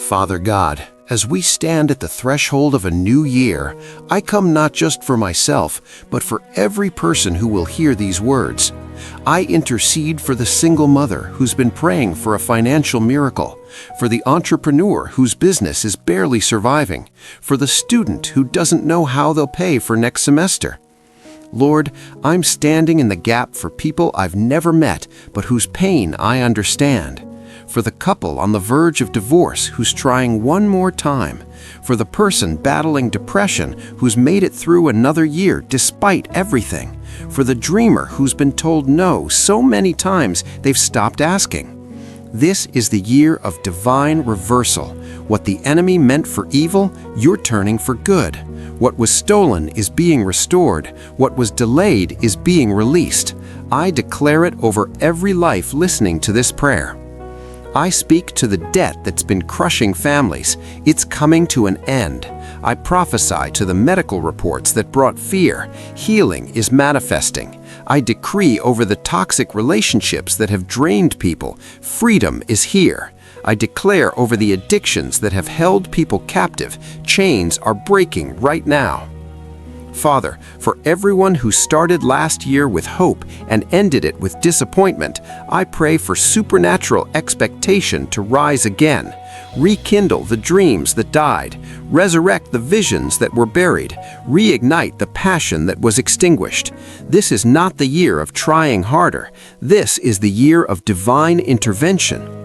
Father God, as we stand at the threshold of a new year, I come not just for myself, but for every person who will hear these words. I intercede for the single mother who's been praying for a financial miracle, for the entrepreneur whose business is barely surviving, for the student who doesn't know how they'll pay for next semester. Lord, I'm standing in the gap for people I've never met, but whose pain I understand. For the couple on the verge of divorce who's trying one more time. For the person battling depression who's made it through another year despite everything. For the dreamer who's been told no so many times they've stopped asking. This is the year of divine reversal. What the enemy meant for evil, you're turning for good. What was stolen is being restored. What was delayed is being released. I declare it over every life listening to this prayer. I speak to the debt that's been crushing families. It's coming to an end. I prophesy to the medical reports that brought fear. Healing is manifesting. I decree over the toxic relationships that have drained people. Freedom is here. I declare over the addictions that have held people captive. Chains are breaking right now. Father, for everyone who started last year with hope and ended it with disappointment, I pray for supernatural expectation to rise again. Rekindle the dreams that died. Resurrect the visions that were buried. Reignite the passion that was extinguished. This is not the year of trying harder. This is the year of divine intervention.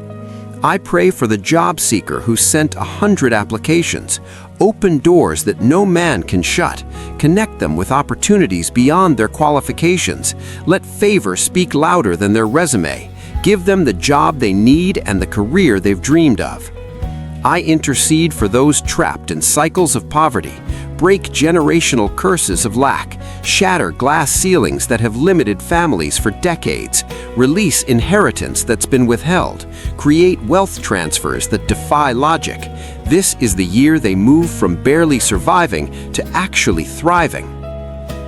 I pray for the job seeker who sent 100 applications. Open doors that no man can shut. Connect them with opportunities beyond their qualifications. Let favor speak louder than their resume. Give them the job they need and the career they've dreamed of. I intercede for those trapped in cycles of poverty. Break generational curses of lack. Shatter glass ceilings that have limited families for decades. Release inheritance that's been withheld. Create wealth transfers that defy logic. This is the year they move from barely surviving to actually thriving.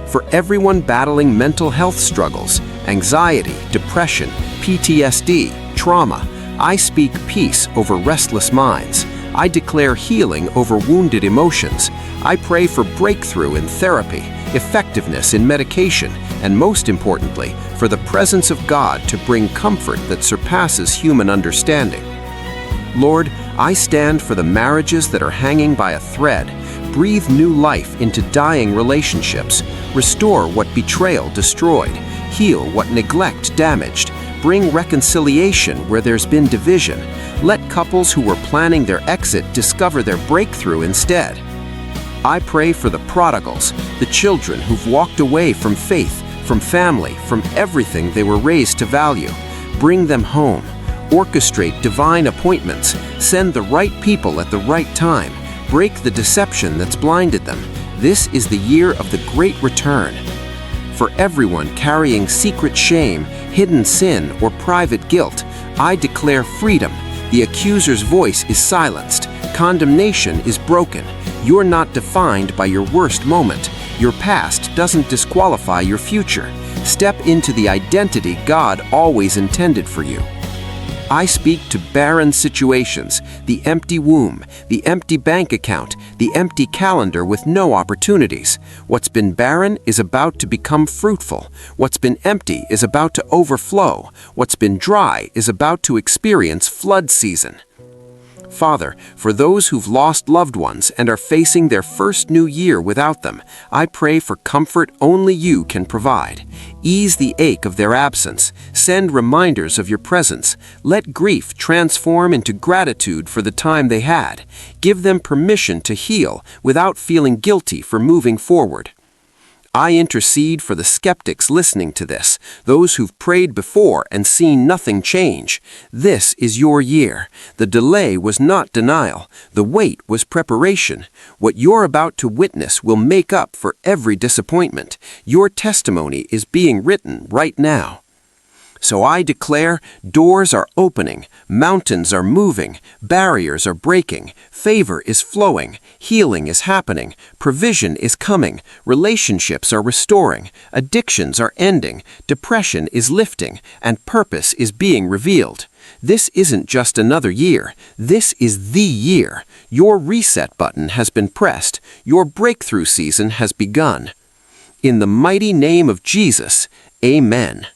For everyone battling mental health struggles, anxiety, depression, PTSD, trauma, I speak peace over restless minds. I declare healing over wounded emotions. I pray for breakthrough in therapy, effectiveness in medication, and most importantly, for the presence of God to bring comfort that surpasses human understanding. Lord, I stand for the marriages that are hanging by a thread. Breathe new life into dying relationships. Restore what betrayal destroyed. Heal what neglect damaged. Bring reconciliation where there's been division. Let couples who were planning their exit discover their breakthrough instead. I pray for the prodigals, the children who've walked away from faith, from family, from everything they were raised to value. Bring them home. Orchestrate divine appointments. Send the right people at the right time. Break the deception that's blinded them. This is the year of the great return. For everyone carrying secret shame, hidden sin, or private guilt, I declare freedom. The accuser's voice is silenced. Condemnation is broken. You're not defined by your worst moment. Your past doesn't disqualify your future. Step into the identity God always intended for you. I speak to barren situations, the empty womb, the empty bank account, the empty calendar with no opportunities. What's been barren is about to become fruitful. What's been empty is about to overflow. What's been dry is about to experience flood season. Father, for those who've lost loved ones and are facing their first new year without them, I pray for comfort only you can provide. Ease the ache of their absence. Send reminders of your presence. Let grief transform into gratitude for the time they had. Give them permission to heal without feeling guilty for moving forward. I intercede for the skeptics listening to this, those who've prayed before and seen nothing change. This is your year. The delay was not denial. The wait was preparation. What you're about to witness will make up for every disappointment. Your testimony is being written right now. So I declare, doors are opening, mountains are moving, barriers are breaking, favor is flowing, healing is happening, provision is coming, relationships are restoring, addictions are ending, depression is lifting, and purpose is being revealed. This isn't just another year. This is the year. Your reset button has been pressed. Your breakthrough season has begun. In the mighty name of Jesus, amen.